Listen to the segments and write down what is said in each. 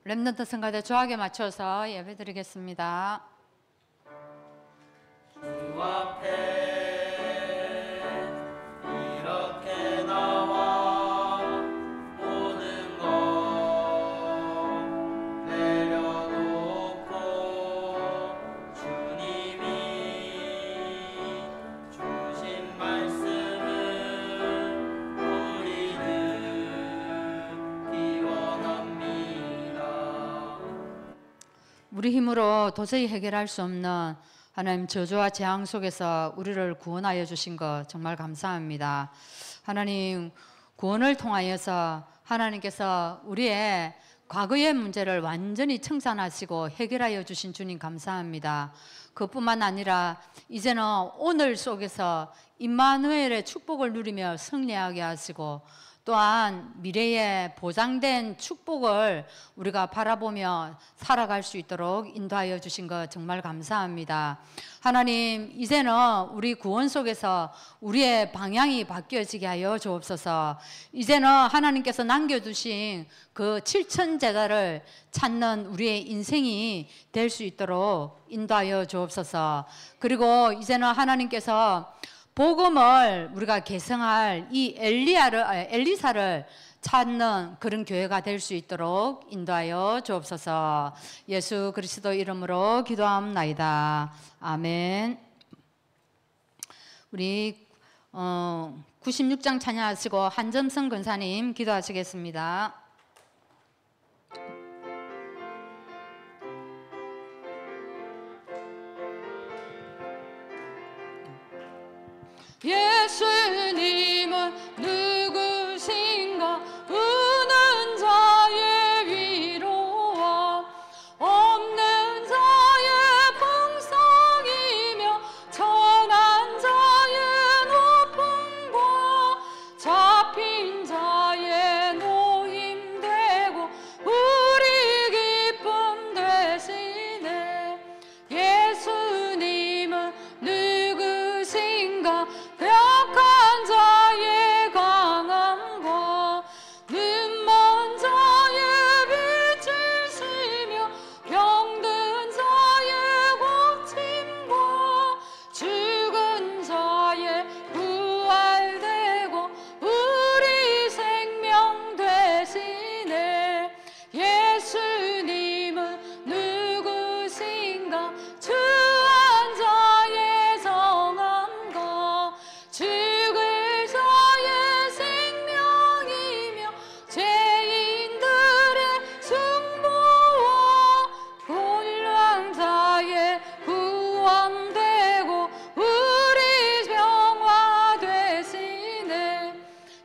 렘넌트 성가대 조학에 맞춰서 예배드리겠습니다. 주 앞에 이렇게 나와 모든 것 내려놓고 주님이 주신 말씀을 우리 듣기 원합니다. 우리 힘으로 도저히 해결할 수 없는 하나님 저주와 재앙 속에서 우리를 구원하여 주신 것 정말 감사합니다. 하나님 구원을 통하여서 하나님께서 우리의 과거의 문제를 완전히 청산하시고 해결하여 주신 주님 감사합니다. 그뿐만 아니라 이제는 오늘 속에서 임마누엘의 축복을 누리며 승리하게 하시고 또한 미래에 보장된 축복을 우리가 바라보며 살아갈 수 있도록 인도하여 주신 것 정말 감사합니다. 하나님 이제는 우리 구원 속에서 우리의 방향이 바뀌어지게 하여 주옵소서. 이제는 하나님께서 남겨두신 그 칠천제자를 찾는 우리의 인생이 될 수 있도록 인도하여 주옵소서. 그리고 이제는 하나님께서 복음을 우리가 계승할 이 엘리사를 찾는 그런 교회가 될 수 있도록 인도하여 주옵소서. 예수 그리스도 이름으로 기도합나이다. 아멘. 우리 96장 찬양하시고 한점성 권사님 기도하시겠습니다. 예수님은 누구신가? 우는 자의 위로와 없는 자의 풍성이며 천한 자의 높음과 잡힌 자의 노임되고 우리 기쁨 되시네. 예수님은 누구신가? 약한 자의 강함과 눈먼 자의 빛이시며 병든 자의 고침과 죽은 자의 부활되고 우리 생명 되시네. 예수님은 누구신가? 주한 자의 성함과 죽을 자의 생명이며 죄인들의 승부와 곤란 자의 구원되고 우리 평화 되시네.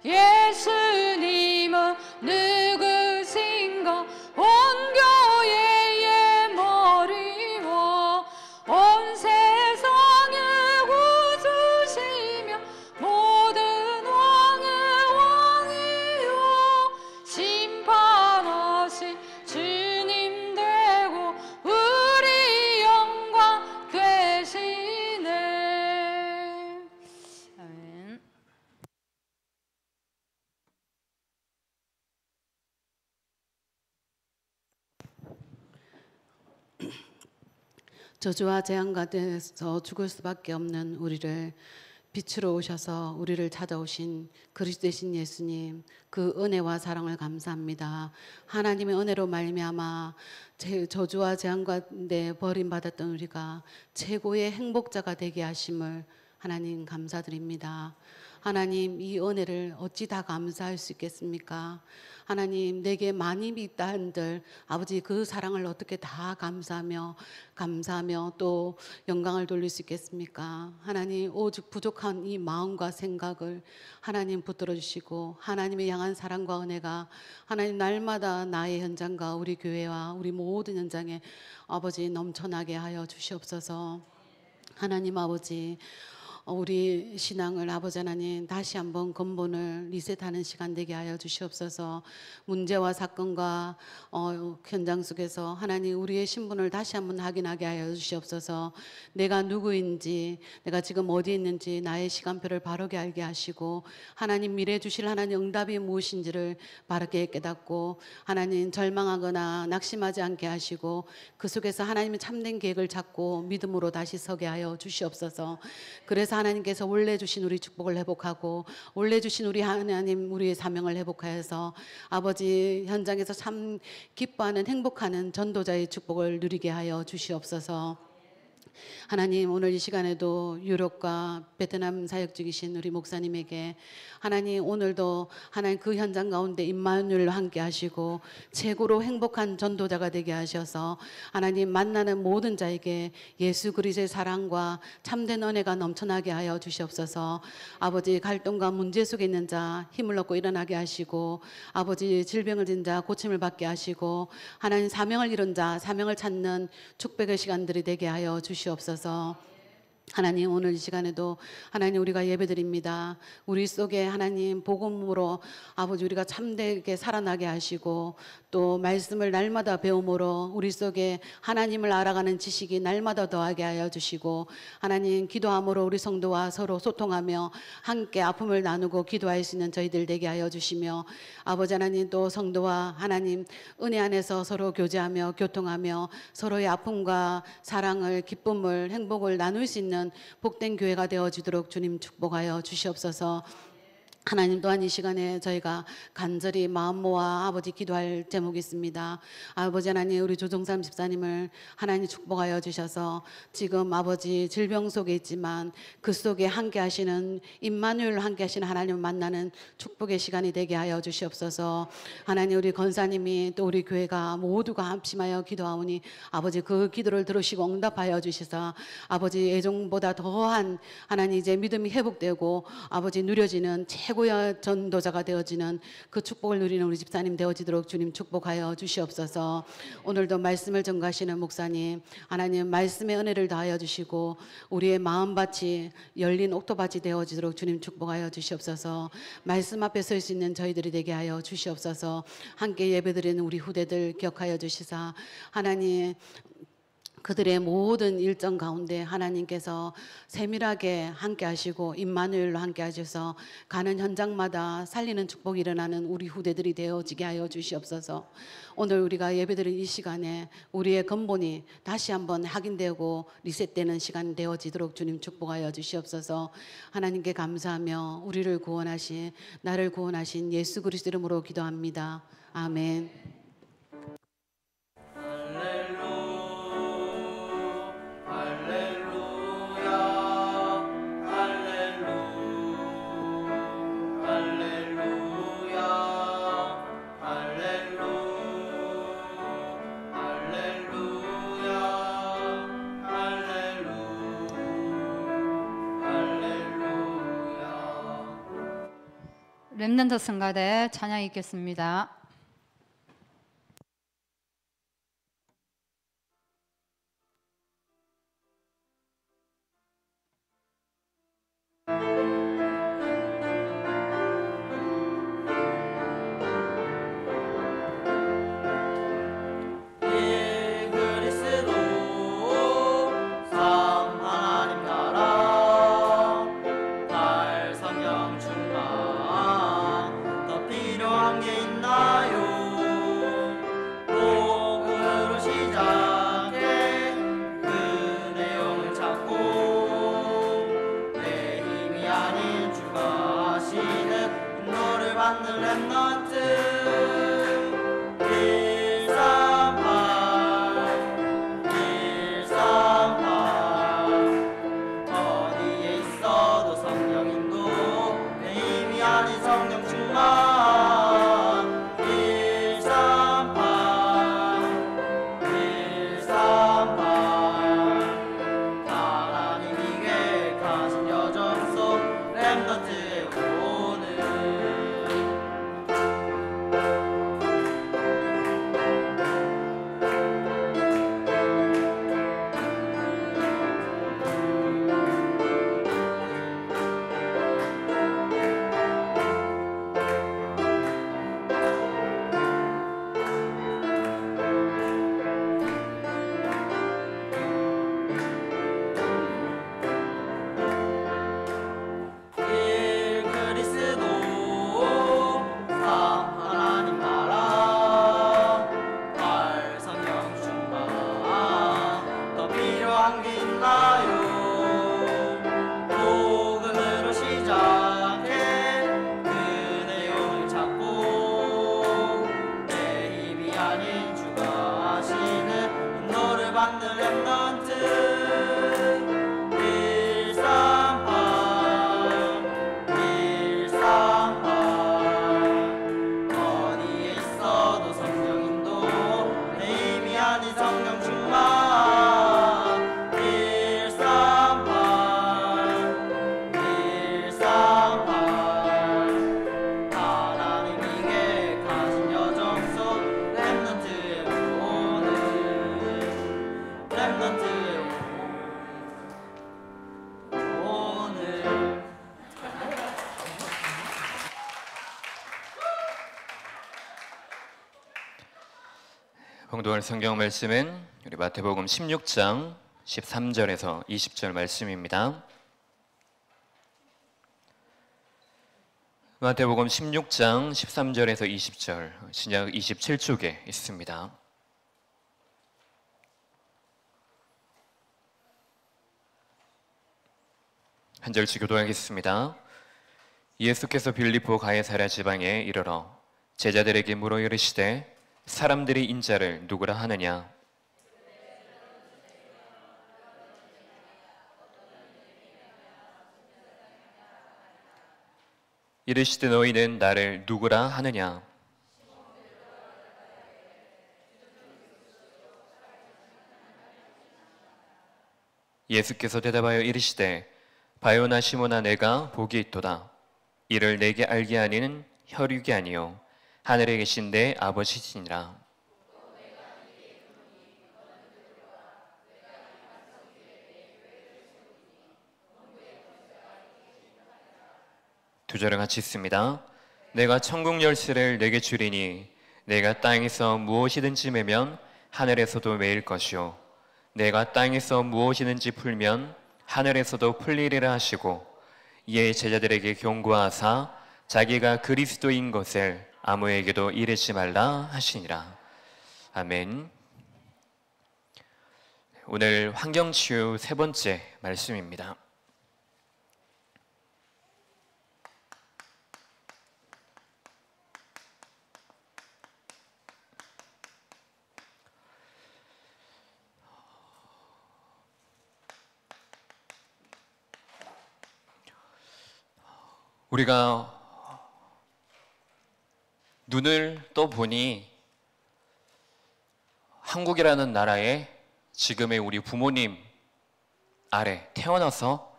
예수님은 누구신가? 온 교회의 머리와 온 세상의 구주시며 모든 왕의 왕이요 심판하신 주님 되고 우리 영광 되시네. 아멘. 저주와 재앙 가운데서 죽을 수밖에 없는 우리를 빛으로 오셔서 우리를 찾아오신 그리스도 되신 예수님, 그 은혜와 사랑을 감사합니다. 하나님의 은혜로 말미암아 저주와 재앙 가운데 버림받았던 우리가 최고의 행복자가 되게 하심을 하나님 감사드립니다. 하나님 이 은혜를 어찌 다 감사할 수 있겠습니까? 하나님 내게 많이 있다 한들 아버지 그 사랑을 어떻게 다 감사하며 또 영광을 돌릴 수 있겠습니까? 하나님 오직 부족한 이 마음과 생각을 하나님 붙들어 주시고 하나님의 향한 사랑과 은혜가 하나님 날마다 나의 현장과 우리 교회와 우리 모든 현장에 아버지 넘쳐나게 하여 주시옵소서. 하나님 아버지 우리 신앙을 아버지 하나님 다시 한번 근본을 리셋하는 시간 되게 하여 주시옵소서. 문제와 사건과 현장 속에서 하나님 우리의 신분을 다시 한번 확인하게 하여 주시옵소서. 내가 누구인지, 내가 지금 어디 있는지 나의 시간표를 바르게 알게 하시고, 하나님 미래 주실 하나님 응답이 무엇인지를 바르게 깨닫고, 하나님 절망하거나 낙심하지 않게 하시고, 그 속에서 하나님의 참된 계획을 찾고 믿음으로 다시 서게 하여 주시옵소서. 그래서 하나님께서 원래 주신 우리 축복을 회복하고, 원래 주신 우리 하나님 우리의 사명을 회복하여서 아버지 현장에서 참 기뻐하는 행복하는 전도자의 축복을 누리게 하여 주시옵소서. 하나님 오늘 이 시간에도 유럽과 베트남 사역 중이신 우리 목사님에게 하나님 오늘도 하나님 그 현장 가운데 임마누엘과 함께 하시고 최고로 행복한 전도자가 되게 하셔서 하나님 만나는 모든 자에게 예수 그리스도의 사랑과 참된 은혜가 넘쳐나게 하여 주시옵소서. 아버지 갈등과 문제 속에 있는 자 힘을 얻고 일어나게 하시고, 아버지 질병을 진 자 고침을 받게 하시고, 하나님 사명을 이룬 자 사명을 찾는 축복의 시간들이 되게 하여 주시옵소서. 하나님 오늘 이 시간에도 하나님 우리가 예배드립니다. 우리 속에 하나님 복음으로 아버지 우리가 참되게 살아나게 하시고, 또 말씀을 날마다 배움으로 우리 속에 하나님을 알아가는 지식이 날마다 더하게 하여 주시고, 하나님 기도함으로 우리 성도와 서로 소통하며 함께 아픔을 나누고 기도할 수 있는 저희들 되게 하여 주시며, 아버지 하나님 또 성도와 하나님 은혜 안에서 서로 교제하며 교통하며 서로의 아픔과 사랑을 기쁨을 행복을 나눌 수 있는 복된 교회가 되어지도록 주님 축복하여 주시옵소서. 하나님 또한 이 시간에 저희가 간절히 마음 모아 아버지 기도할 제목이 있습니다. 아버지 하나님 우리 조정삼 집사님을 하나님 축복하여 주셔서 지금 아버지 질병 속에 있지만 그 속에 함께 하시는 임마누엘 함께 하시는 하나님을 만나는 축복의 시간이 되게 하여 주시옵소서. 하나님 우리 권사님이 또 우리 교회가 모두가 합심하여 기도하오니 아버지 그 기도를 들으시고 응답하여 주시사 아버지 예정보다 더한 하나님 이제 믿음이 회복되고 아버지 누려지는 최고의 전도자가 되어지는 그 축복을 누리는 우리 집사님 되어지도록 주님 축복하여 주시옵소서. 오늘도 말씀을 전가하시는 목사님 하나님 말씀의 은혜를 더하여 주시고 우리의 마음밭이 열린 옥토밭이 되어지도록 주님 축복하여 주시옵소서. 말씀 앞에 설 수 있는 저희들이 되게 하여 주시옵소서. 함께 예배드리는 우리 후대들 기억하여 주시사 하나님 그들의 모든 일정 가운데 하나님께서 세밀하게 함께 하시고 임마누엘로 함께 하셔서 가는 현장마다 살리는 축복이 일어나는 우리 후대들이 되어지게 하여 주시옵소서. 오늘 우리가 예배드린 이 시간에 우리의 근본이 다시 한번 확인되고 리셋되는 시간 되어지도록 주님 축복하여 주시옵소서. 하나님께 감사하며 우리를 구원하신 나를 구원하신 예수 그리스도 이름으로 기도합니다. 아멘. 렘넌트 성가대 찬양 있겠습니다. 봉독할 성경 말씀은 우리 마태복음 16장 13절에서 20절 말씀입니다. 마태복음 16장 13절에서 20절, 신약 27쪽에 있습니다. 한 절씩 교독하겠습니다. 예수께서 빌립보 가이사랴 지방에 이르러 제자들에게 물어 이르시되 사람들이 인자를 누구라 하느냐? 이르시되 너희는 나를 누구라 하느냐? 예수께서 대답하여 이르시되 바요나 시몬아 내가 복이 있도다. 이를 내게 알게 하니는 혈육이 아니요 하늘에 계신 내 아버지시니라. 두 절을 같이 읽습니다. 내가 천국 열쇠를 내게 주리니 내가 땅에서 무엇이든지 매면 하늘에서도 매일 것이요 내가 땅에서 무엇이든지 풀면 하늘에서도 풀리리라 하시고 이에 제자들에게 경고하사 자기가 그리스도인 것을 아무에게도 이르지 말라 하시니라. 아멘. 오늘 환경치유 세 번째 말씀입니다. 우리가 눈을 떠보니 한국이라는 나라에 지금의 우리 부모님 아래 태어나서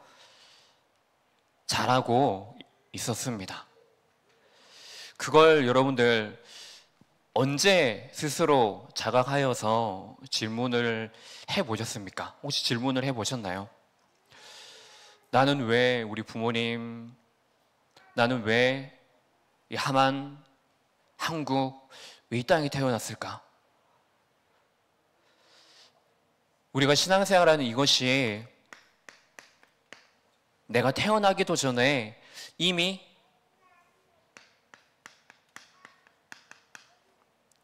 자라고 있었습니다. 그걸 여러분들 언제 스스로 자각하여서 질문을 해보셨습니까? 혹시 질문을 해보셨나요? 나는 왜 우리 부모님, 나는 왜 이 하만, 한국, 왜 이 땅에 태어났을까? 우리가 신앙생활하는 이것이 내가 태어나기도 전에 이미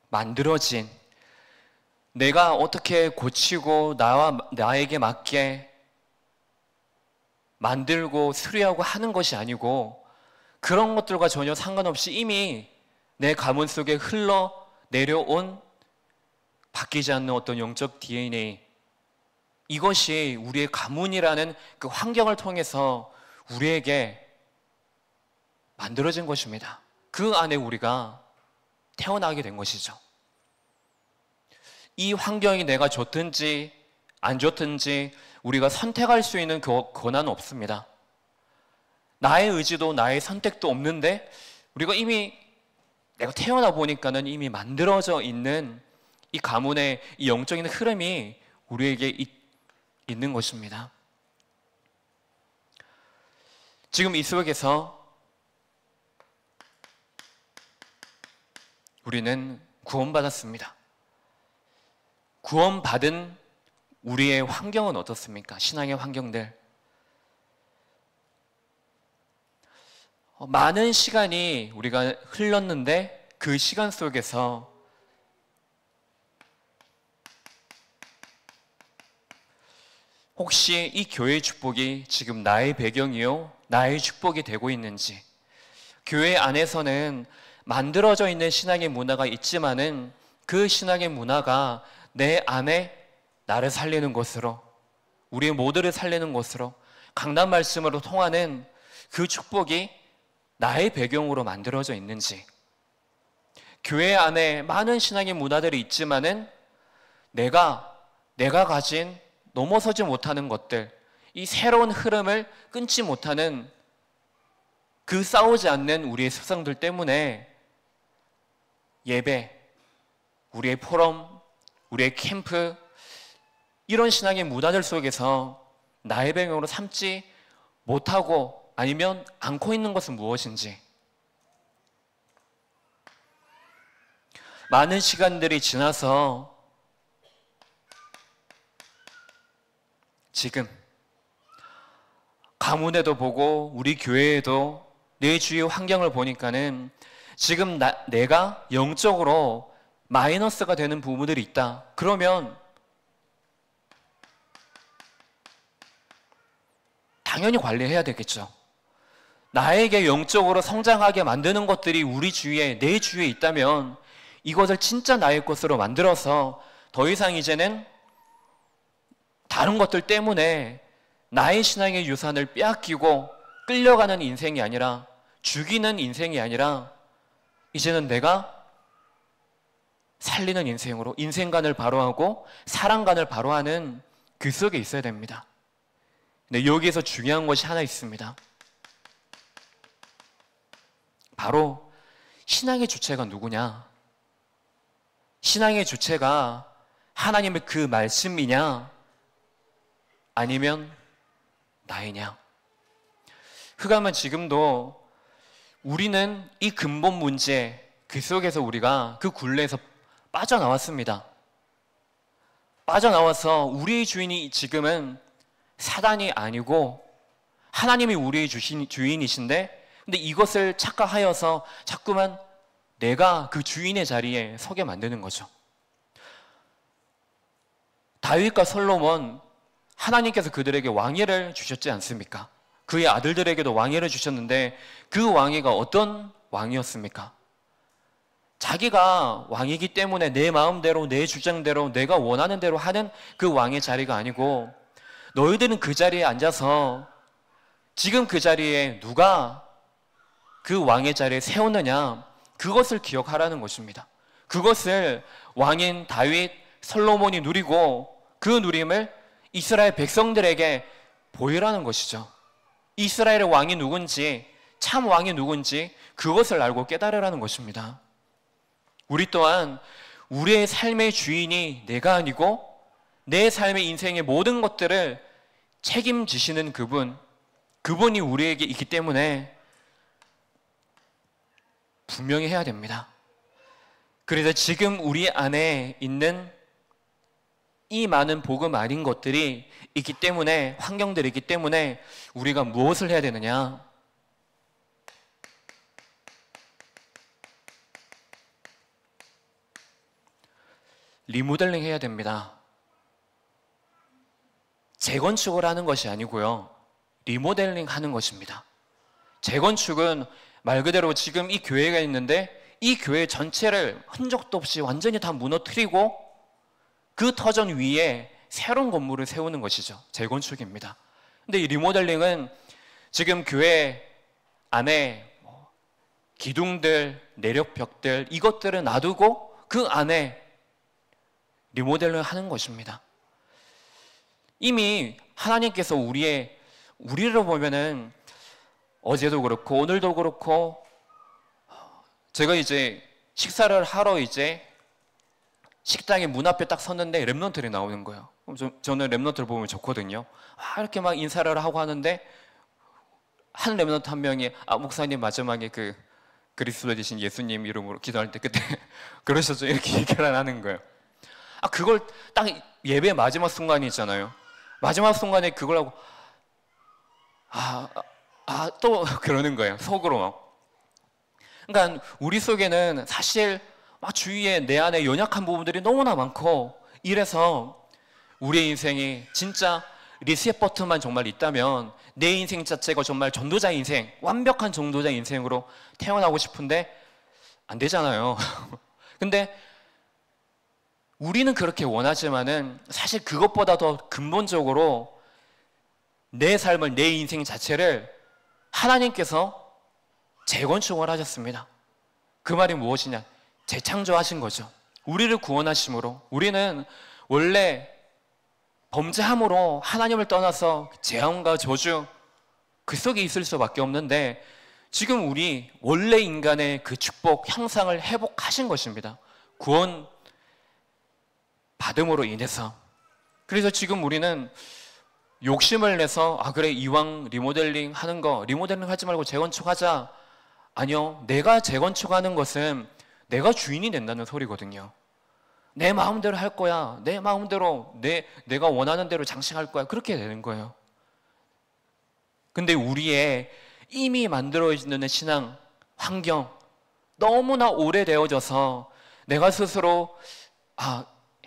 만들어진, 내가 어떻게 고치고 나에게 맞게 만들고 수리하고 하는 것이 아니고 그런 것들과 전혀 상관없이 이미 내 가문 속에 흘러 내려온 바뀌지 않는 어떤 영적 DNA, 이것이 우리의 가문이라는 그 환경을 통해서 우리에게 만들어진 것입니다. 그 안에 우리가 태어나게 된 것이죠. 이 환경이 내가 좋든지 안 좋든지 우리가 선택할 수 있는 권한은 없습니다. 나의 의지도 나의 선택도 없는데 우리가 이미 내가 태어나 보니까는 이미 만들어져 있는 이 가문의 이 영적인 흐름이 우리에게 있는 것입니다. 지금 이 속에서 우리는 구원받았습니다. 구원받은 우리의 환경은 어떻습니까? 신앙의 환경들. 많은 시간이 우리가 흘렀는데 그 시간 속에서 혹시 이 교회의 축복이 지금 나의 배경이요, 나의 축복이 되고 있는지, 교회 안에서는 만들어져 있는 신앙의 문화가 있지만은 그 신앙의 문화가 내 안에 나를 살리는 것으로, 우리의 모두를 살리는 것으로, 강단 말씀으로 통하는 그 축복이 나의 배경으로 만들어져 있는지, 교회 안에 많은 신앙의 문화들이 있지만은 내가 가진 넘어서지 못하는 것들, 이 새로운 흐름을 끊지 못하는 그 싸우지 않는 우리의 습성들 때문에 예배, 우리의 포럼, 우리의 캠프, 이런 신앙의 문화들 속에서 나의 배경으로 삼지 못하고 아니면 않고 있는 것은 무엇인지, 많은 시간들이 지나서 지금 가문에도 보고 우리 교회에도 내 주위의 환경을 보니까는 지금 내가 영적으로 마이너스가 되는 부분들이 있다. 그러면 당연히 관리해야 되겠죠. 나에게 영적으로 성장하게 만드는 것들이 우리 주위에, 내 주위에 있다면 이것을 진짜 나의 것으로 만들어서 더 이상 이제는 다른 것들 때문에 나의 신앙의 유산을 빼앗기고 끌려가는 인생이 아니라, 죽이는 인생이 아니라 이제는 내가 살리는 인생으로, 인생관을 바로하고 사랑관을 바로하는 그 속에 있어야 됩니다. 근데 여기에서 중요한 것이 하나 있습니다. 바로 신앙의 주체가 누구냐? 신앙의 주체가 하나님의 그 말씀이냐? 아니면 나이냐? 흑암은 지금도 우리는 이 근본 문제, 그 속에서 우리가 그 굴레에서 빠져나왔습니다. 빠져나와서 우리의 주인이 지금은 사단이 아니고 하나님이 우리의 주인이신데, 근데 이것을 착각하여서 자꾸만 내가 그 주인의 자리에 서게 만드는 거죠. 다윗과 솔로몬, 하나님께서 그들에게 왕위를 주셨지 않습니까? 그의 아들들에게도 왕위를 주셨는데 그 왕위가 어떤 왕이었습니까? 자기가 왕이기 때문에 내 마음대로, 내 주장대로, 내가 원하는 대로 하는 그 왕의 자리가 아니고, 너희들은 그 자리에 앉아서 지금 그 자리에 누가 그 왕의 자리에 세웠느냐, 그것을 기억하라는 것입니다. 그것을 왕인 다윗, 솔로몬이 누리고 그 누림을 이스라엘 백성들에게 보이라는 것이죠. 이스라엘의 왕이 누군지, 참 왕이 누군지 그것을 알고 깨달으라는 것입니다. 우리 또한 우리의 삶의 주인이 내가 아니고 내 삶의 인생의 모든 것들을 책임지시는 그분이 우리에게 있기 때문에 분명히 해야 됩니다. 그래서 지금 우리 안에 있는 이 많은 복음 아닌 것들이 있기 때문에, 환경들이 있기 때문에 우리가 무엇을 해야 되느냐? 리모델링 해야 됩니다. 재건축을 하는 것이 아니고요, 리모델링 하는 것입니다. 재건축은 말 그대로 지금 이 교회가 있는데 이 교회 전체를 흔적도 없이 완전히 다 무너뜨리고 그 터전 위에 새로운 건물을 세우는 것이죠. 재건축입니다. 근데 이 리모델링은 지금 교회 안에 기둥들, 내력벽들, 이것들을 놔두고 그 안에 리모델링을 하는 것입니다. 이미 하나님께서 우리를 보면은 어제도 그렇고 오늘도 그렇고, 제가 이제 식사를 하러 이제 식당의 문 앞에 딱 섰는데 랩런트들이 나오는 거예요. 그럼 저는 랩런트를 보면 좋거든요. 이렇게 막 인사를 하고 하는데 한 랩런트 한 명이 목사님 마지막에 그 그리스도에 계신 예수님 이름으로 기도할 때 그때 그러셨죠? 이렇게 얘기를 하는 거예요. 그걸 딱 예배 마지막 순간이 있잖아요. 마지막 순간에 그걸 하고 또 그러는 거예요. 속으로 막. 그러니까 우리 속에는 사실 막 주위에 내 안에 연약한 부분들이 너무나 많고, 이래서 우리의 인생이 진짜 리셋 버튼만 정말 있다면 내 인생 자체가 정말 전도자 인생, 완벽한 전도자 인생으로 태어나고 싶은데 안 되잖아요. 근데 우리는 그렇게 원하지만은 사실 그것보다 더 근본적으로 내 삶을, 내 인생 자체를 하나님께서 재건축을 하셨습니다. 그 말이 무엇이냐? 재창조하신 거죠. 우리를 구원하심으로. 우리는 원래 범죄함으로 하나님을 떠나서 재앙과 저주 그 속에 있을 수밖에 없는데, 지금 우리 원래 인간의 그 축복, 형상을 회복하신 것입니다. 구원 받음으로 인해서. 그래서 지금 우리는 욕심을 내서 그래 이왕 리모델링 하는 거 리모델링 하지 말고 재건축하자. 아니요, 내가 재건축하는 것은 내가 주인이 된다는 소리거든요. 내 마음대로 할 거야. 내 마음대로 내가 원하는 대로 장식할 거야. 그렇게 되는 거예요. 근데 우리의 이미 만들어지는 신앙 환경 너무나 오래되어져서 내가 스스로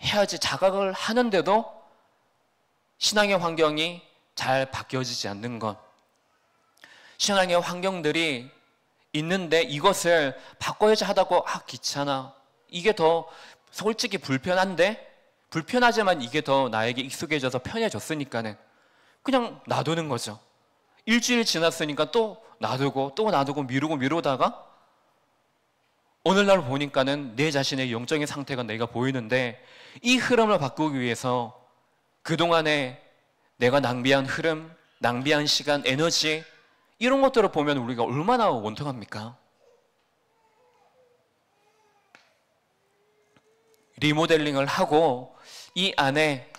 해야지 자각을 하는데도 신앙의 환경이 잘 바뀌어지지 않는 것. 신앙의 환경들이 있는데 이것을 바꿔야지 하다고 귀찮아. 이게 더 솔직히 불편하지만 이게 더 나에게 익숙해져서 편해졌으니까는 그냥 놔두는 거죠. 일주일 지났으니까 또 놔두고 미루다가 어느 날 보니까는 내 자신의 영적인 상태가 내가 보이는데 이 흐름을 바꾸기 위해서 그동안에 내가 낭비한 흐름, 낭비한 시간, 에너지 이런 것들을 보면 우리가 얼마나 원통합니까? 리모델링을 하고 이 안에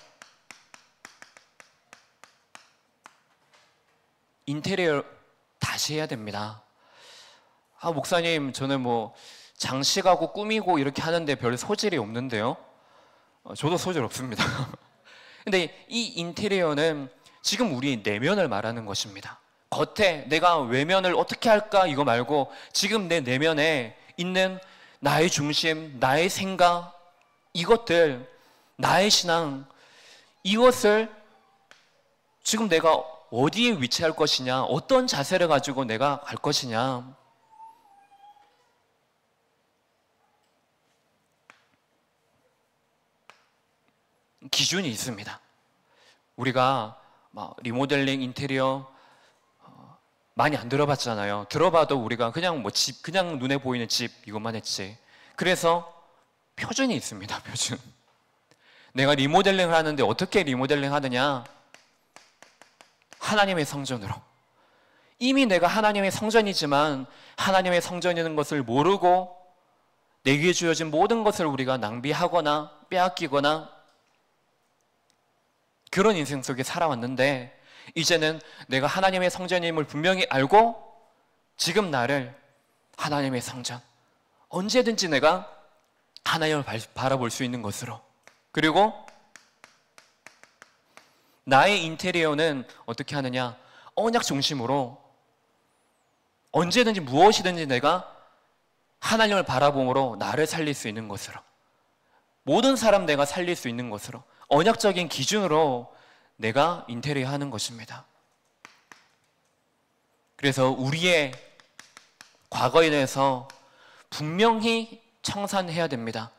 인테리어 다시 해야 됩니다. 목사님, 저는 뭐 장식하고 꾸미고 이렇게 하는데 별 소질이 없는데요. 저도 소질 없습니다. 근데 이 인테리어는 지금 우리 내면을 말하는 것입니다. 겉에 내가 외면을 어떻게 할까 이거 말고 지금 내 내면에 있는 나의 중심, 나의 생각, 이것들, 나의 신앙, 이것을 지금 내가 어디에 위치할 것이냐, 어떤 자세를 가지고 내가 갈 것이냐. 기준이 있습니다. 우리가 리모델링, 인테리어 많이 안 들어봤잖아요. 들어봐도 우리가 그냥 그냥 눈에 보이는 집 이것만 했지. 그래서 표준이 있습니다. 표준. 내가 리모델링을 하는데 어떻게 리모델링 하느냐? 하나님의 성전으로. 이미 내가 하나님의 성전이지만 하나님의 성전이라는 것을 모르고 내게 주어진 모든 것을 우리가 낭비하거나 빼앗기거나 그런 인생 속에 살아왔는데 이제는 내가 하나님의 성전임을 분명히 알고 지금 나를 하나님의 성전, 언제든지 내가 하나님을 바라볼 수 있는 것으로, 그리고 나의 인테리어는 어떻게 하느냐? 언약 중심으로 언제든지 무엇이든지 내가 하나님을 바라봄으로 나를 살릴 수 있는 것으로, 모든 사람 내가 살릴 수 있는 것으로 언약적인 기준으로 내가 인테리어 하는 것입니다. 그래서 우리의 과거에 대해서 분명히 청산해야 됩니다.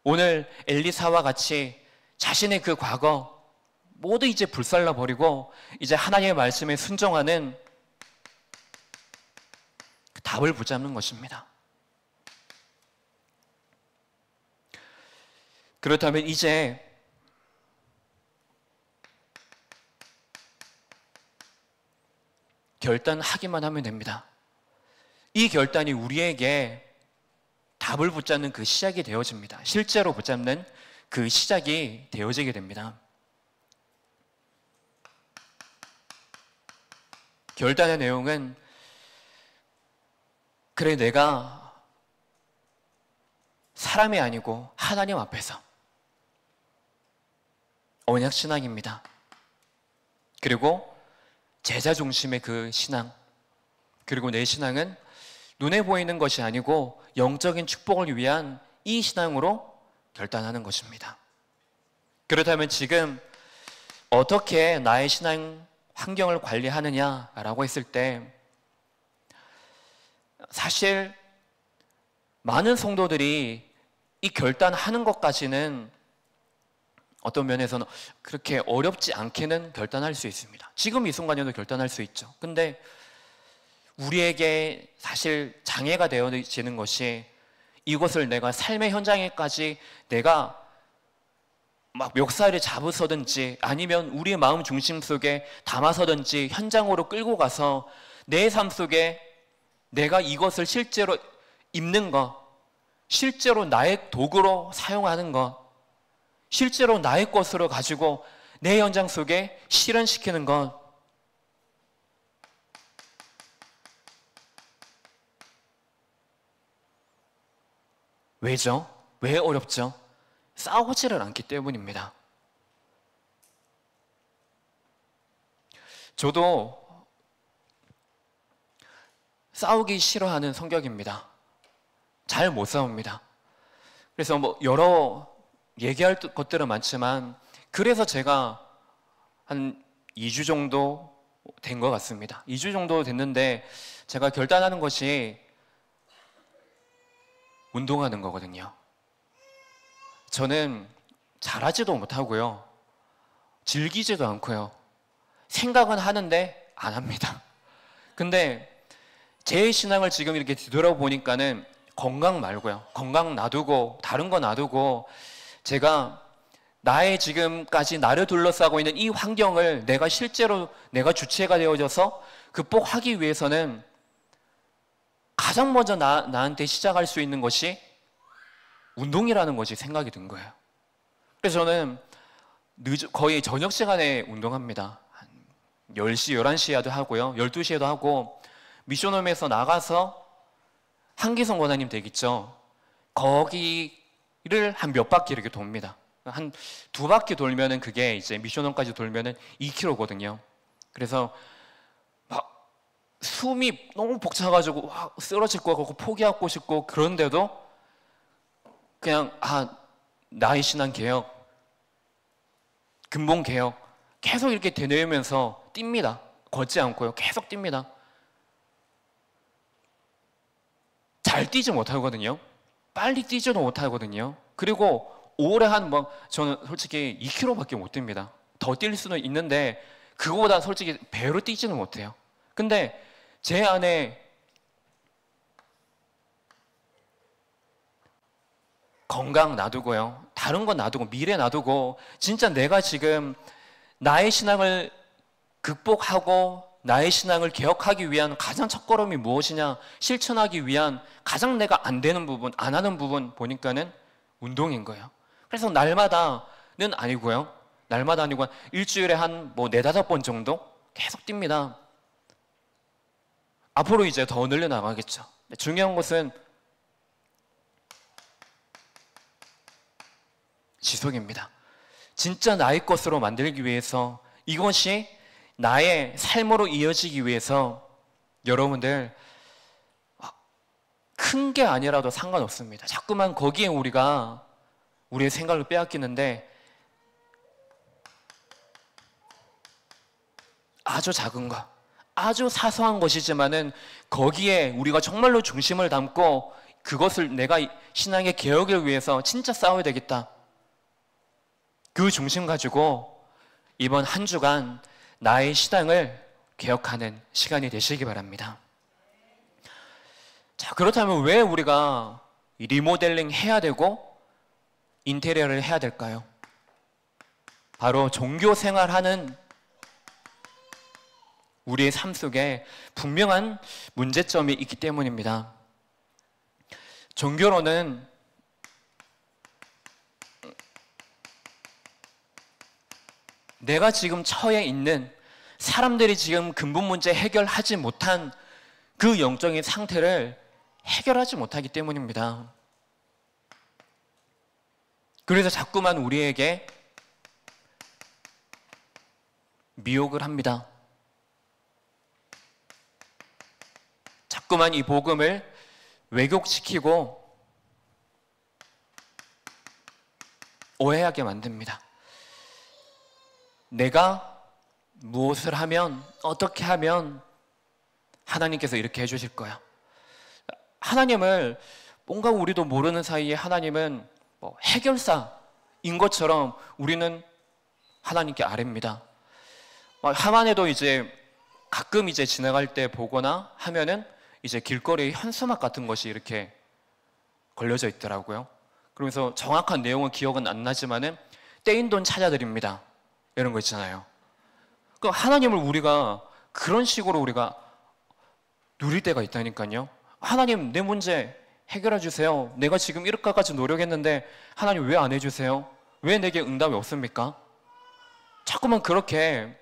오늘 엘리사와 같이 자신의 그 과거 모두 이제 불살라 버리고 이제 하나님의 말씀에 순종하는 그 답을 붙잡는 것입니다. 그렇다면 이제 결단하기만 하면 됩니다. 이 결단이 우리에게 답을 붙잡는 그 시작이 되어집니다. 실제로 붙잡는 그 시작이 되어지게 됩니다. 결단의 내용은 그래, 내가 사람이 아니고 하나님 앞에서 언약 신앙입니다. 그리고 제자 중심의 그 신앙, 그리고 내 신앙은 눈에 보이는 것이 아니고 영적인 축복을 위한 이 신앙으로 결단하는 것입니다. 그렇다면 지금 어떻게 나의 신앙 환경을 관리하느냐라고 했을 때 사실 많은 성도들이 이 결단하는 것까지는 어떤 면에서는 그렇게 어렵지 않게는 결단할 수 있습니다. 지금 이 순간에도 결단할 수 있죠. 근데 우리에게 사실 장애가 되어지는 것이 이것을 내가 삶의 현장에까지 내가 막 멱살을 잡으서든지 아니면 우리의 마음 중심 속에 담아서든지 현장으로 끌고 가서 내 삶 속에 내가 이것을 실제로 입는 것, 실제로 나의 도구로 사용하는 것, 실제로 나의 것으로 가지고 내 현장 속에 실현시키는 것, 왜죠? 왜 어렵죠? 싸우지를 않기 때문입니다. 저도 싸우기 싫어하는 성격입니다. 잘 못 싸웁니다. 그래서 뭐 여러 얘기할 것들은 많지만 그래서 제가 한 2주 정도 된 것 같습니다. 2주 정도 됐는데 제가 결단하는 것이 운동하는 거거든요. 저는 잘하지도 못하고요. 즐기지도 않고요. 생각은 하는데 안 합니다. 근데 제 신앙을 지금 이렇게 뒤돌아보니까는 건강 말고요. 건강 놔두고 다른 거 놔두고 제가 나의 지금까지 나를 둘러싸고 있는 이 환경을 내가 실제로 내가 주체가 되어져서 극복하기 위해서는 가장 먼저 나한테 시작할 수 있는 것이 운동이라는 것이 생각이 든 거예요. 그래서 저는 거의 저녁 시간에 운동합니다. 한 10시, 11시에도 하고요. 12시에도 하고 미션홈에서 나가서 한기성 권사님 댁 있죠. 거기를 한 몇 바퀴 이렇게 돕니다. 한 2바퀴 돌면은 그게 이제 미션홈까지 돌면은 2km거든요. 그래서 막 숨이 너무 벅차가지고 쓰러질 것 같고 포기하고 싶고 그런데도 그냥 나의 신앙 개혁, 근본 개혁 계속 이렇게 되뇌면서 뜁니다. 걷지 않고요. 계속 뜁니다. 잘 뛰지 못하거든요. 빨리 뛰지도 못하거든요. 그리고 오래 저는 솔직히 2km밖에 못 뜁니다. 더 뛸 수는 있는데 그거보다 솔직히 배로 뛰지는 못해요. 근데 제 안에 건강 놔두고요. 다른 건 놔두고 미래 놔두고 진짜 내가 지금 나의 신앙을 극복하고 나의 신앙을 개혁하기 위한 가장 첫걸음이 무엇이냐 실천하기 위한 가장 내가 안 되는 부분, 안 하는 부분 보니까는 운동인 거예요. 그래서 날마다는 아니고요. 날마다 아니고 일주일에 한 4-5번 정도 계속 뜁니다. 앞으로 이제 더 늘려나가겠죠. 중요한 것은 지속입니다. 진짜 나의 것으로 만들기 위해서 이것이 나의 삶으로 이어지기 위해서 여러분들 큰 게 아니라도 상관없습니다. 자꾸만 거기에 우리가 우리의 생각을 빼앗기는데 아주 작은 것, 아주 사소한 것이지만은 거기에 우리가 정말로 중심을 담고 그것을 내가 신앙의 개혁을 위해서 진짜 싸워야 되겠다. 그 중심 가지고 이번 한 주간 나의 신앙을 개혁하는 시간이 되시기 바랍니다. 자, 그렇다면 왜 우리가 리모델링 해야 되고 인테리어를 해야 될까요? 바로 종교 생활하는 우리의 삶 속에 분명한 문제점이 있기 때문입니다. 종교로는 내가 지금 처해 있는 사람들이 지금 근본 문제 해결하지 못한 그 영적인 상태를 해결하지 못하기 때문입니다. 그래서 자꾸만 우리에게 미혹을 합니다. 자꾸만 이 복음을 왜곡시키고 오해하게 만듭니다. 내가 무엇을 하면, 어떻게 하면 하나님께서 이렇게 해주실 거야. 하나님을 뭔가 우리도 모르는 사이에 하나님은 해결사인 것처럼 우리는 하나님께 아뢰입니다. 하만에도 이제 가끔 이제 지나갈 때 보거나 하면은 이제 길거리에 현수막 같은 것이 이렇게 걸려져 있더라고요. 그러면서 정확한 내용은 기억은 안 나지만은 떼인 돈 찾아드립니다. 이런 거 있잖아요. 그 하나님을 우리가 그런 식으로 우리가 누릴 때가 있다니까요. 하나님 내 문제 해결해 주세요. 내가 지금 이렇게까지 노력했는데 하나님 왜 안 해주세요? 왜 내게 응답이 없습니까? 자꾸만 그렇게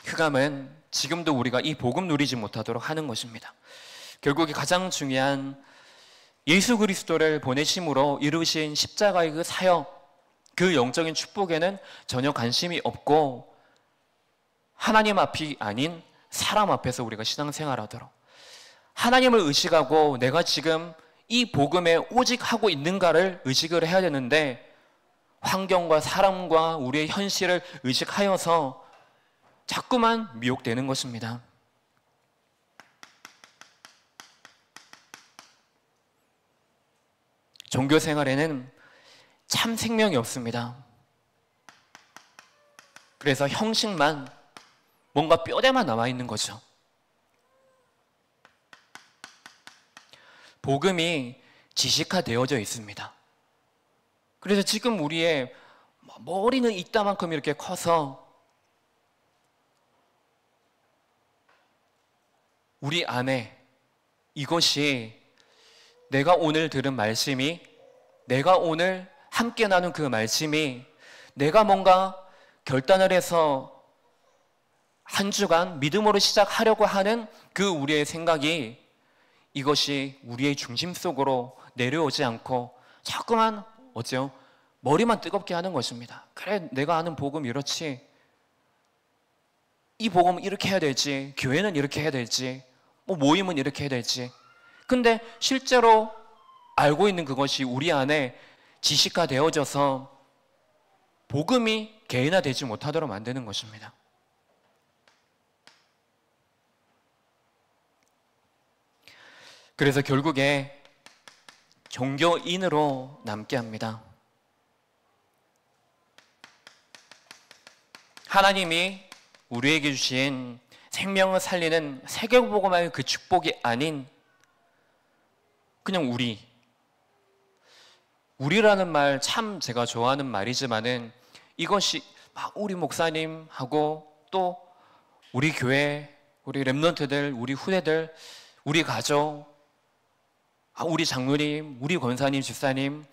흑암은 지금도 우리가 이 복음 누리지 못하도록 하는 것입니다. 결국에 가장 중요한 예수 그리스도를 보내심으로 이루신 십자가의 그 사역, 그 영적인 축복에는 전혀 관심이 없고 하나님 앞이 아닌 사람 앞에서 우리가 신앙생활하도록 하나님을 의식하고 내가 지금 이 복음에 오직 하고 있는가를 의식을 해야 되는데 환경과 사람과 우리의 현실을 의식하여서 자꾸만 미혹되는 것입니다. 종교 생활에는 참 생명이 없습니다. 그래서 형식만, 뭔가 뼈대만 남아있는 거죠. 복음이 지식화되어져 있습니다. 그래서 지금 우리의 머리는 이따만큼 이렇게 커서 우리 안에 이것이 내가 오늘 들은 말씀이, 내가 오늘 함께 나눈 그 말씀이 내가 뭔가 결단을 해서 한 주간 믿음으로 시작하려고 하는 그 우리의 생각이 이것이 우리의 중심 속으로 내려오지 않고 자꾸만 어째요? 머리만 뜨겁게 하는 것입니다. 그래, 내가 아는 복음 이렇지. 이 복음은 이렇게 해야 되지. 교회는 이렇게 해야 되지. 모임은 이렇게 해야 되지. 근데 실제로 알고 있는 그것이 우리 안에 지식화되어져서 복음이 개인화되지 못하도록 만드는 것입니다. 그래서 결국에 종교인으로 남게 합니다. 하나님이 우리에게 주신 생명을 살리는 세계복음화의 그 축복이 아닌 그냥 우리라는 말 참 제가 좋아하는 말이지만은 이것이 막 우리 목사님하고 또 우리 교회, 우리 렘넌트들, 우리 후대들, 우리 가족, 우리 장로님, 우리 권사님, 집사님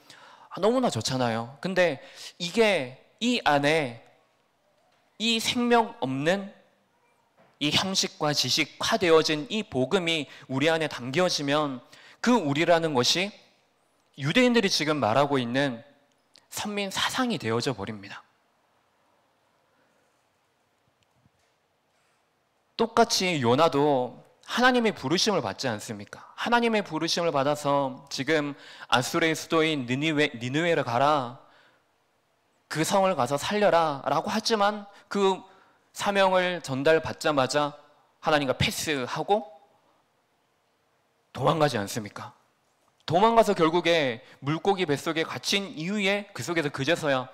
너무나 좋잖아요. 근데 이게 이 안에 이 생명 없는 이 형식과 지식화되어진 이 복음이 우리 안에 담겨지면 그 우리라는 것이 유대인들이 지금 말하고 있는 선민 사상이 되어져 버립니다. 똑같이 요나도 하나님의 부르심을 받지 않습니까? 하나님의 부르심을 받아서 지금 아수르의 수도인 니느웨를 가라, 그 성을 가서 살려라 라고 하지만 그 사명을 전달받자마자 하나님과 패스하고 도망가지 않습니까? 도망가서 결국에 물고기 뱃속에 갇힌 이후에 그 속에서 그제서야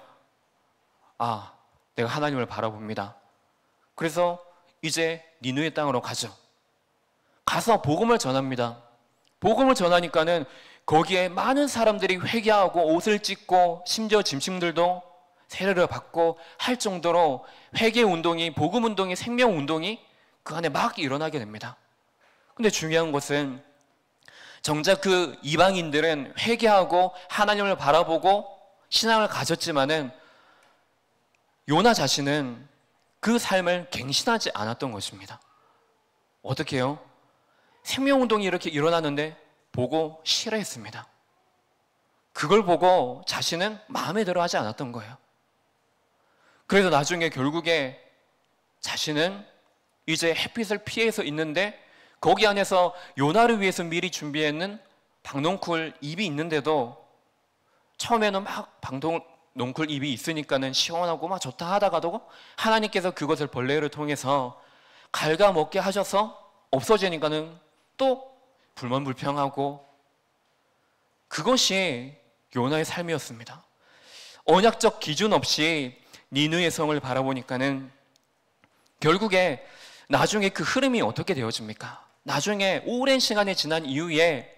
내가 하나님을 바라봅니다. 그래서 이제 니느웨 땅으로 가죠. 가서 복음을 전합니다. 복음을 전하니까는 거기에 많은 사람들이 회개하고 옷을 찢고 심지어 짐승들도 세례를 받고 할 정도로 회개 운동이, 복음 운동이, 생명 운동이 그 안에 막 일어나게 됩니다. 근데 중요한 것은 정작 그 이방인들은 회개하고 하나님을 바라보고 신앙을 가졌지만은 요나 자신은 그 삶을 갱신하지 않았던 것입니다. 어떻게 해요? 생명운동이 이렇게 일어나는데 보고 싫어했습니다. 그걸 보고 자신은 마음에 들어 하지 않았던 거예요. 그래서 나중에 결국에 자신은 이제 햇빛을 피해서 있는데 거기 안에서 요나를 위해서 미리 준비했는 박농쿨 잎이 있는데도 처음에는 막 박농쿨 잎이 있으니까는 시원하고 막 좋다 하다가도 하나님께서 그것을 벌레를 통해서 갉아먹게 하셔서 없어지니까는 또 불만불평하고, 그것이 요나의 삶이었습니다. 언약적 기준 없이 니느웨 성을 바라보니까는 결국에 나중에 그 흐름이 어떻게 되어집니까? 나중에 오랜 시간이 지난 이후에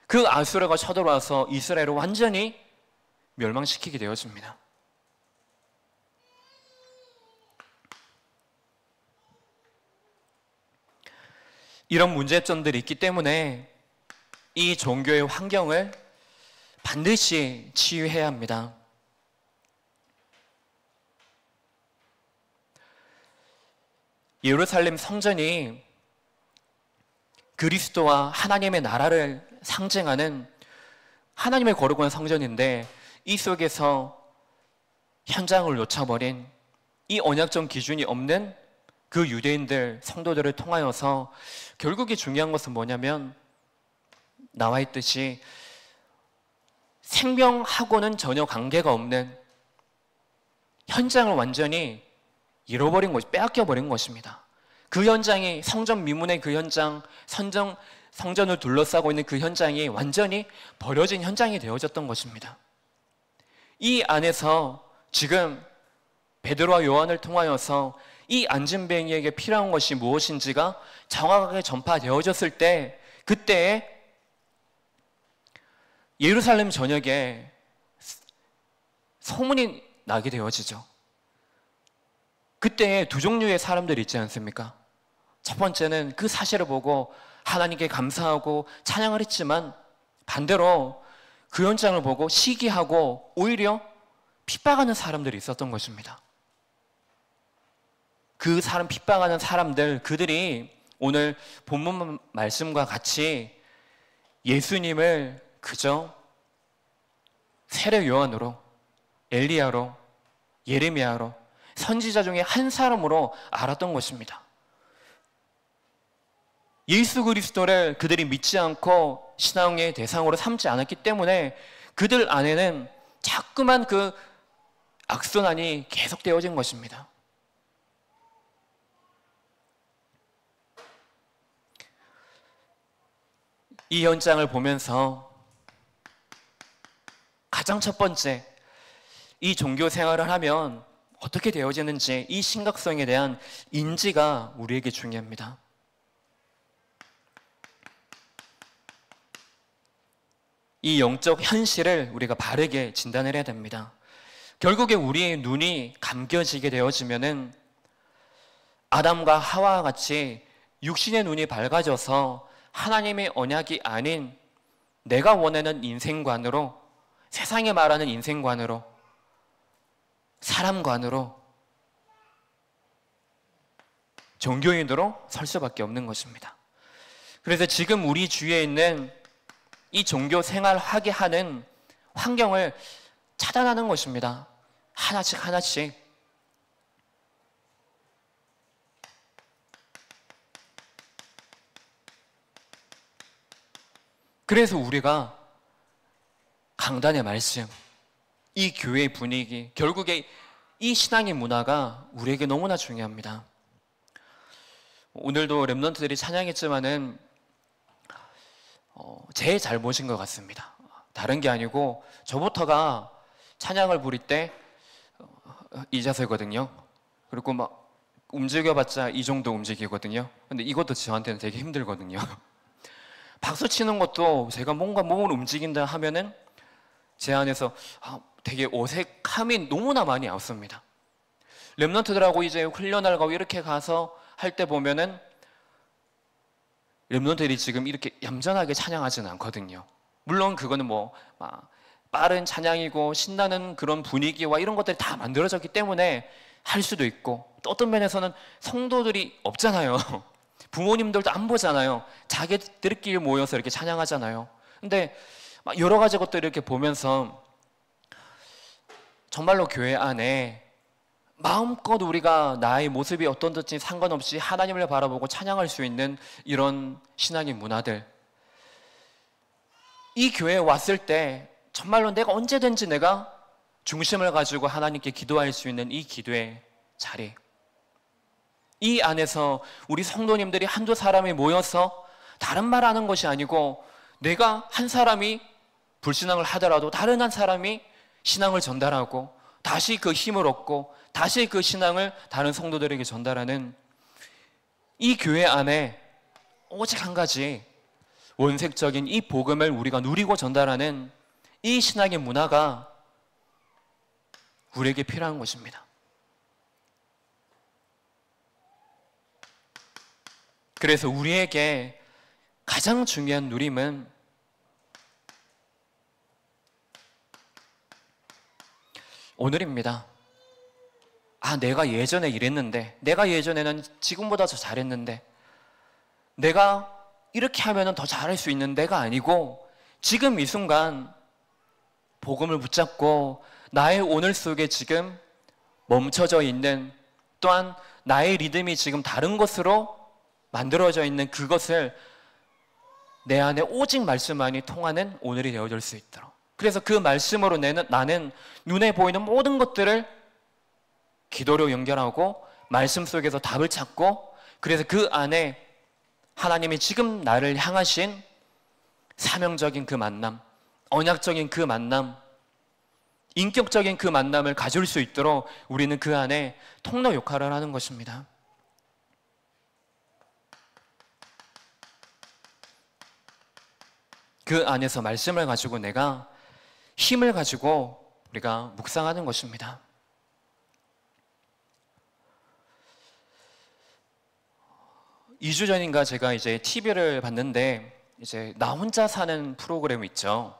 그 아수르가 쳐들어와서 이스라엘을 완전히 멸망시키게 되어집니다. 이런 문제점들이 있기 때문에 이 종교의 환경을 반드시 치유해야 합니다. 예루살렘 성전이 그리스도와 하나님의 나라를 상징하는 하나님의 거룩한 성전인데 이 속에서 현장을 놓쳐버린 이 언약적 기준이 없는 그 유대인들 성도들을 통하여서 결국에 중요한 것은 뭐냐면 나와 있듯이 생명하고는 전혀 관계가 없는 현장을 완전히 잃어버린 것, 빼앗겨버린 것입니다. 그 현장이 성전 미문의 그 현장, 성전을 둘러싸고 있는 그 현장이 완전히 버려진 현장이 되어졌던 것입니다. 이 안에서 지금 베드로와 요한을 통하여서 이 안진뱅이에게 필요한 것이 무엇인지가 정확하게 전파되어졌을 때 그때 예루살렘 전역에 소문이 나게 되어지죠. 그때 두 종류의 사람들이 있지 않습니까? 첫 번째는 그 사실을 보고 하나님께 감사하고 찬양을 했지만 반대로 그 현장을 보고 시기하고 오히려 핍박하는 사람들이 있었던 것입니다. 그 사람 핍박하는 사람들, 그들이 오늘 본문 말씀과 같이 예수님을 그저 세례 요한으로, 엘리야로, 예레미야로, 선지자 중에 한 사람으로 알았던 것입니다. 예수 그리스도를 그들이 믿지 않고 신앙의 대상으로 삼지 않았기 때문에 그들 안에는 자꾸만 그 악순환이 계속되어진 것입니다. 이 현장을 보면서 가장 첫 번째, 이 종교 생활을 하면 어떻게 되어지는지 이 심각성에 대한 인지가 우리에게 중요합니다. 이 영적 현실을 우리가 바르게 진단을 해야 됩니다. 결국에 우리의 눈이 감겨지게 되어지면은 아담과 하와와 같이 육신의 눈이 밝아져서 하나님의 언약이 아닌 내가 원하는 인생관으로, 세상에 말하는 인생관으로, 사람관으로, 종교인으로 설 수밖에 없는 것입니다. 그래서 지금 우리 주위에 있는 이 종교 생활하게 하는 환경을 차단하는 것입니다. 하나씩 하나씩. 그래서 우리가 강단의 말씀, 이 교회의 분위기, 결국에 이 신앙의 문화가 우리에게 너무나 중요합니다. 오늘도 랩런트들이 찬양했지만은 제 잘못인 것 같습니다. 다른 게 아니고 저부터가 찬양을 부릴 때 이 자세거든요. 그리고 막 움직여봤자 이 정도 움직이거든요. 근데 이것도 저한테는 되게 힘들거든요. 박수 치는 것도 제가 뭔가 몸을 움직인다 하면은 제 안에서 되게 어색함이 너무나 많이 없습니다. 랩런트들하고 이제 훈련을 가고 이렇게 가서 할 때 보면은 랩런트들이 지금 이렇게 얌전하게 찬양하지는 않거든요. 물론 그거는 뭐 빠른 찬양이고 신나는 그런 분위기와 이런 것들이 다 만들어졌기 때문에 할 수도 있고, 또 어떤 면에서는 성도들이 없잖아요. 부모님들도 안 보잖아요. 자기들끼리 모여서 이렇게 찬양하잖아요. 근데 여러 가지 것들을 이렇게 보면서 정말로 교회 안에 마음껏 우리가 나의 모습이 어떤지 상관없이 하나님을 바라보고 찬양할 수 있는 이런 신앙의 문화들, 이 교회에 왔을 때 정말로 내가 언제든지 내가 중심을 가지고 하나님께 기도할 수 있는 이 기도의 자리, 이 안에서 우리 성도님들이 한두 사람이 모여서 다른 말 하는 것이 아니고 내가 한 사람이 불신앙을 하더라도 다른 한 사람이 신앙을 전달하고 다시 그 힘을 얻고 다시 그 신앙을 다른 성도들에게 전달하는 이 교회 안에 오직 한 가지 원색적인 이 복음을 우리가 누리고 전달하는 이 신앙의 문화가 우리에게 필요한 것입니다. 그래서 우리에게 가장 중요한 누림은 오늘입니다. 내가 예전에 이랬는데, 내가 예전에는 지금보다 더 잘했는데, 내가 이렇게 하면 더 잘할 수 있는 내가 아니고 지금 이 순간 복음을 붙잡고 나의 오늘 속에 지금 멈춰져 있는, 또한 나의 리듬이 지금 다른 것으로 만들어져 있는 그것을 내 안에 오직 말씀만이 통하는 오늘이 되어줄 수 있도록, 그래서 그 말씀으로 나는 눈에 보이는 모든 것들을 기도로 연결하고 말씀 속에서 답을 찾고, 그래서 그 안에 하나님이 지금 나를 향하신 사명적인 그 만남, 언약적인 그 만남, 인격적인 그 만남을 가질 수 있도록 우리는 그 안에 통로 역할을 하는 것입니다. 그 안에서 말씀을 가지고 내가 힘을 가지고 우리가 묵상하는 것입니다. 이 주 전인가 제가 이제 TV를 봤는데 이제 나 혼자 사는 프로그램 있죠.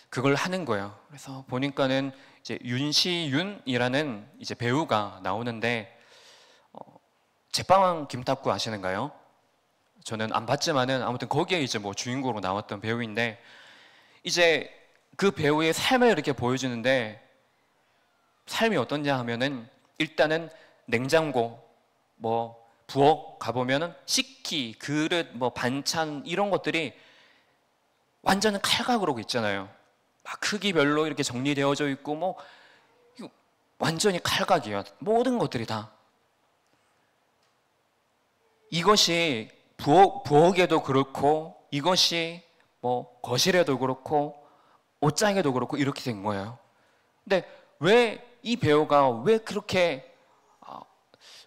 그걸 하는 거예요. 그래서 보니까는 이제 윤시윤이라는 이제 배우가 나오는데, 제빵왕 김탁구 아시는가요? 저는 안 봤지만은 아무튼 거기에 이제 뭐 주인공으로 나왔던 배우인데, 이제 그 배우의 삶을 이렇게 보여주는데, 삶이 어떠냐 하면은 일단은 냉장고, 뭐 부엌 가보면은 식기, 그릇, 뭐 반찬 이런 것들이 완전 칼각으로 있잖아요. 막 크기별로 이렇게 정리되어져 있고 뭐 완전히 칼각이에요. 모든 것들이 다. 이것이 부엌에도 그렇고, 이것이 뭐 거실에도 그렇고 옷장에도 그렇고 이렇게 된 거예요. 근데 왜 이 배우가 왜 그렇게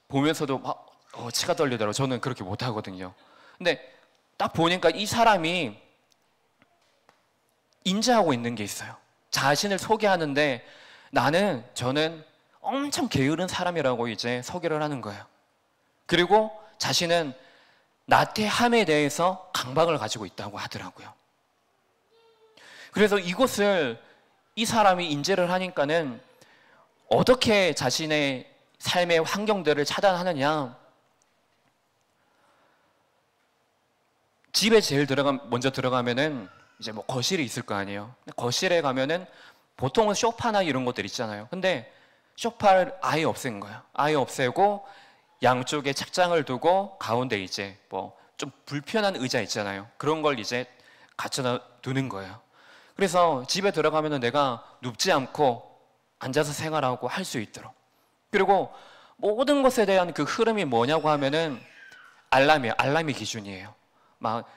보면서도 막 치가 떨리더라고요. 저는 그렇게 못하거든요. 근데 딱 보니까 이 사람이 인지하고 있는 게 있어요. 자신을 소개하는데 저는 엄청 게으른 사람이라고 이제 소개를 하는 거예요. 그리고 자신은 나태함에 대해서 강박을 가지고 있다고 하더라고요. 그래서 이것을 이 사람이 인지를 하니까는 어떻게 자신의 삶의 환경들을 차단하느냐. 집에 먼저 들어가면은 이제 뭐 거실이 있을 거 아니에요. 거실에 가면은 보통은 소파나 이런 것들 있잖아요. 근데 소파를 아예 없앤 거예요. 아예 없애고 양쪽에 책장을 두고 가운데 이제 뭐 좀 불편한 의자 있잖아요. 그런 걸 이제 갖춰 두는 거예요. 그래서 집에 들어가면은 내가 눕지 않고 앉아서 생활하고 할 수 있도록. 그리고 모든 것에 대한 그 흐름이 뭐냐고 하면은 알람이 기준이에요. 막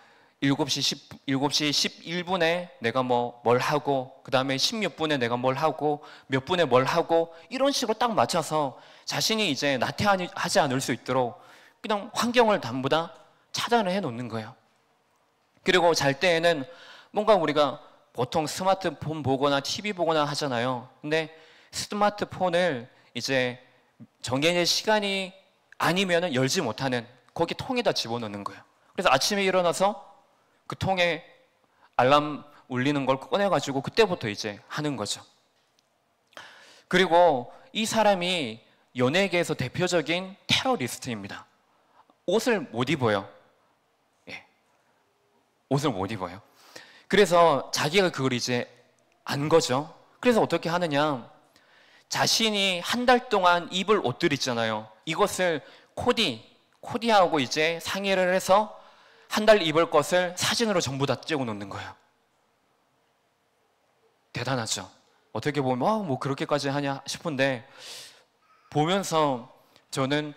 7시 11분에 내가 뭘 하고, 그 다음에 10몇 분에 내가 뭘 하고, 몇 분에 뭘 하고, 이런 식으로 딱 맞춰서 자신이 이제 나태하지 않을 수 있도록 그냥 환경을 전부 다 차단을 해 놓는 거예요. 그리고 잘 때에는 뭔가 우리가 보통 스마트폰 보거나 TV 보거나 하잖아요. 근데 스마트폰을 이제 정해진 시간이 아니면은 열지 못하는 거기 통에다 집어넣는 거예요. 그래서 아침에 일어나서 그 통에 알람 울리는 걸 꺼내가지고 그때부터 이제 하는 거죠. 그리고 이 사람이 연예계에서 대표적인 테러리스트입니다. 옷을 못 입어요. 예. 옷을 못 입어요. 그래서 자기가 그걸 이제 안 거죠. 그래서 어떻게 하느냐. 자신이 한 달 동안 입을 옷들 있잖아요. 이것을 코디하고 이제 상의를 해서 한 달 입을 것을 사진으로 전부 다 찍어 놓는 거예요. 대단하죠. 어떻게 보면 뭐 그렇게까지 하냐 싶은데, 보면서 저는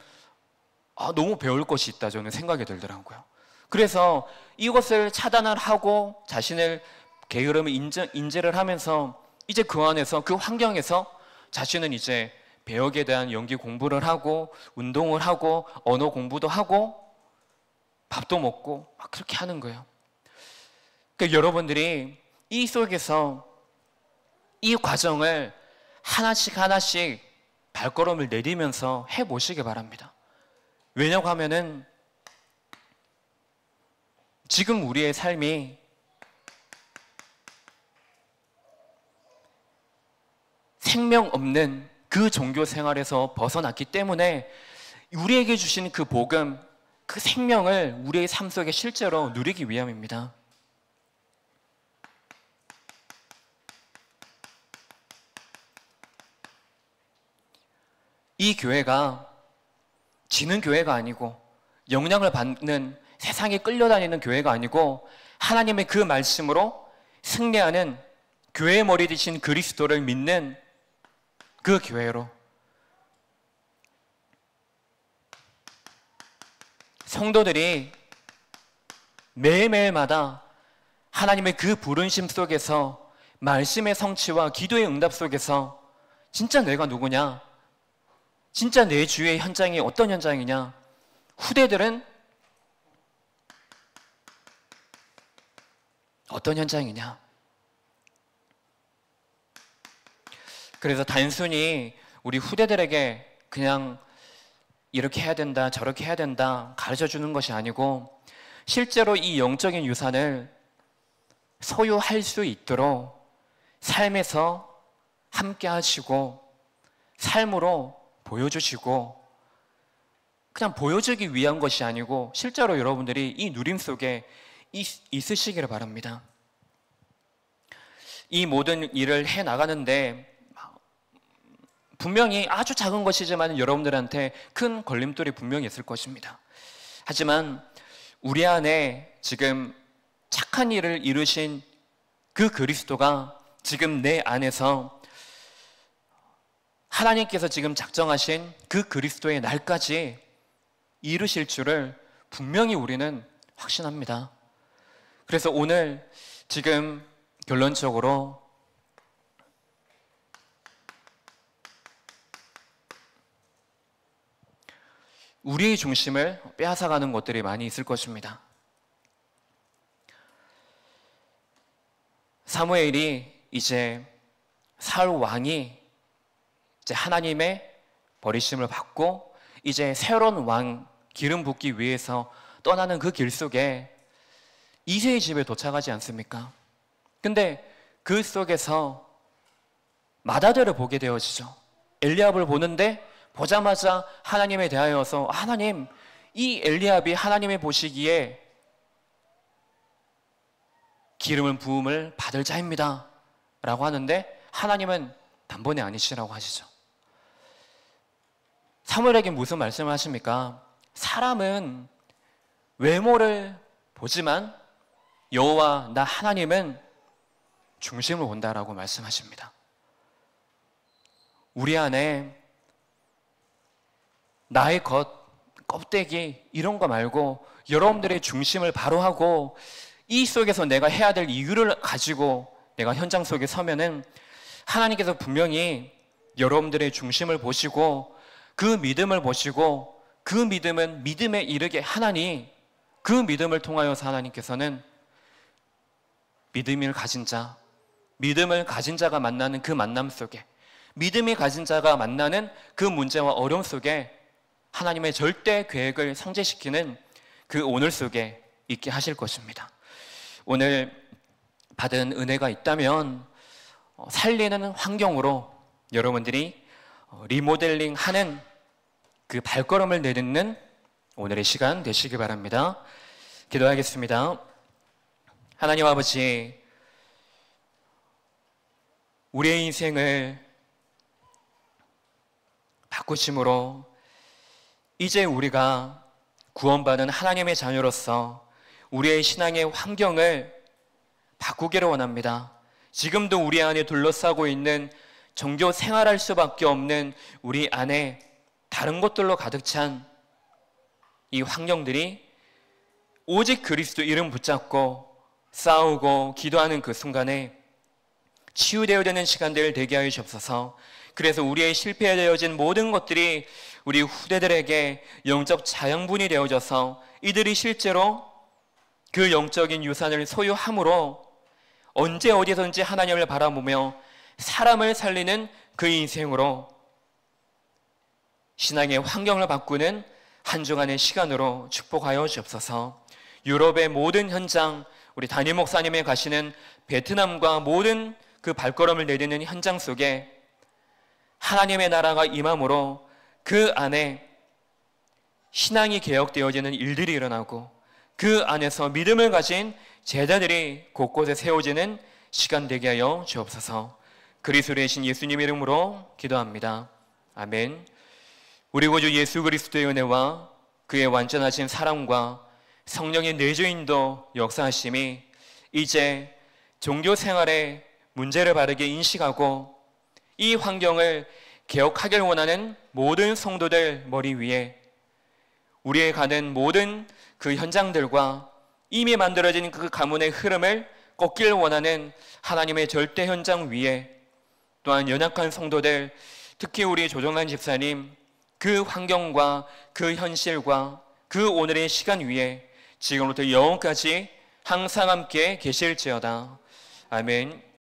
너무 배울 것이 있다 저는 생각이 들더라고요. 그래서 이것을 차단을 하고 자신을 게으름을 인지를 하면서 이제 그 안에서, 그 환경에서 자신은 이제 배역에 대한 연기 공부를 하고, 운동을 하고, 언어 공부도 하고, 밥도 먹고 막 그렇게 하는 거예요. 그러니까 여러분들이 이 속에서 이 과정을 하나씩 발걸음을 내리면서 해보시기 바랍니다. 왜냐고 하면은 지금 우리의 삶이 생명 없는 그 종교 생활에서 벗어났기 때문에 우리에게 주신 그 복음, 그 생명을 우리의 삶 속에 실제로 누리기 위함입니다. 이 교회가 지는 교회가 아니고 영향을 받는 세상에 끌려다니는 교회가 아니고 하나님의 그 말씀으로 승리하는 교회의 머리 되신 그리스도를 믿는 그 교회로 성도들이 매일매일마다 하나님의 그 부르심 속에서 말씀의 성취와 기도의 응답 속에서 진짜 내가 누구냐? 진짜 내 주위의 현장이 어떤 현장이냐? 후대들은 어떤 현장이냐? 그래서 단순히 우리 후대들에게 그냥 이렇게 해야 된다, 저렇게 해야 된다 가르쳐 주는 것이 아니고 실제로 이 영적인 유산을 소유할 수 있도록 삶에서 함께 하시고 삶으로 보여주시고 그냥 보여주기 위한 것이 아니고 실제로 여러분들이 이 누림 속에 있으시기를 바랍니다. 이 모든 일을 해 나가는데 분명히 아주 작은 것이지만 여러분들한테 큰 걸림돌이 분명히 있을 것입니다. 하지만 우리 안에 지금 착한 일을 이루신 그 그리스도가 지금 내 안에서 하나님께서 지금 작정하신 그 그리스도의 날까지 이루실 줄을 분명히 우리는 확신합니다. 그래서 오늘 지금 결론적으로 우리의 중심을 빼앗아가는 것들이 많이 있을 것입니다. 사무엘이 이제 사울 왕이 이제 하나님의 버리심을 받고 이제 새로운 왕 기름 붓기 위해서 떠나는 그 길 속에 이새의 집에 도착하지 않습니까? 근데 그 속에서 마다들을 보게 되어지죠. 엘리압을 보는데 보자마자 하나님에 대하여서 하나님, 이 엘리압이 하나님이 보시기에 기름을 부음을 받을 자입니다 라고 하는데 하나님은 단번에 아니시라고 하시죠. 사무엘에게 무슨 말씀을 하십니까? 사람은 외모를 보지만 여호와 나 하나님은 중심을 본다라고 말씀하십니다. 우리 안에 나의 껍데기 이런 거 말고 여러분들의 중심을 바로 하고 이 속에서 내가 해야 될 이유를 가지고 내가 현장 속에 서면은 하나님께서 분명히 여러분들의 중심을 보시고 그 믿음을 보시고 그 믿음은 믿음에 이르게 하나니 그 믿음을 통하여서 하나님께서는 믿음을 가진 자가 만나는 그 만남 속에 믿음이 가진 자가 만나는 그 문제와 어려움 속에 하나님의 절대 계획을 상쇄시키는 그 오늘 속에 있게 하실 것입니다. 오늘 받은 은혜가 있다면 살리는 환경으로 여러분들이 리모델링하는 그 발걸음을 내딛는 오늘의 시간 되시기 바랍니다. 기도하겠습니다. 하나님 아버지, 우리의 인생을 바꾸심으로 이제 우리가 구원받은 하나님의 자녀로서 우리의 신앙의 환경을 바꾸기를 원합니다. 지금도 우리 안에 둘러싸고 있는 종교 생활할 수밖에 없는 우리 안에 다른 것들로 가득 찬 이 환경들이 오직 그리스도 이름 붙잡고 싸우고 기도하는 그 순간에 치유되어야 되는 시간들 되게 하여 주옵소서. 그래서 우리의 실패되어진 모든 것들이 우리 후대들에게 영적 자양분이 되어져서 이들이 실제로 그 영적인 유산을 소유함으로 언제 어디서든지 하나님을 바라보며 사람을 살리는 그 인생으로 신앙의 환경을 바꾸는 한 주간의 시간으로 축복하여 주옵소서. 유럽의 모든 현장, 우리 담임 목사님이 가시는 베트남과 모든 그 발걸음을 내딛는 현장 속에 하나님의 나라가 임함으로 그 안에 신앙이 개혁되어지는 일들이 일어나고 그 안에서 믿음을 가진 제자들이 곳곳에 세워지는 시간 되게 하여 주옵소서. 그리스도의 신 예수님 이름으로 기도합니다. 아멘. 우리 구주 예수 그리스도의 은혜와 그의 완전하신 사랑과 성령의 내주인도 역사하심이 이제 종교 생활의 문제를 바르게 인식하고 이 환경을 개혁하길 원하는 모든 성도들 머리 위에 우리의 가는 모든 그 현장들과 이미 만들어진 그 가문의 흐름을 꺾길 원하는 하나님의 절대 현장 위에 또한 연약한 성도들, 특히 우리 조정란 집사님 그 환경과 그 현실과 그 오늘의 시간 위에 지금부터 영원까지 항상 함께 계실지어다. 아멘.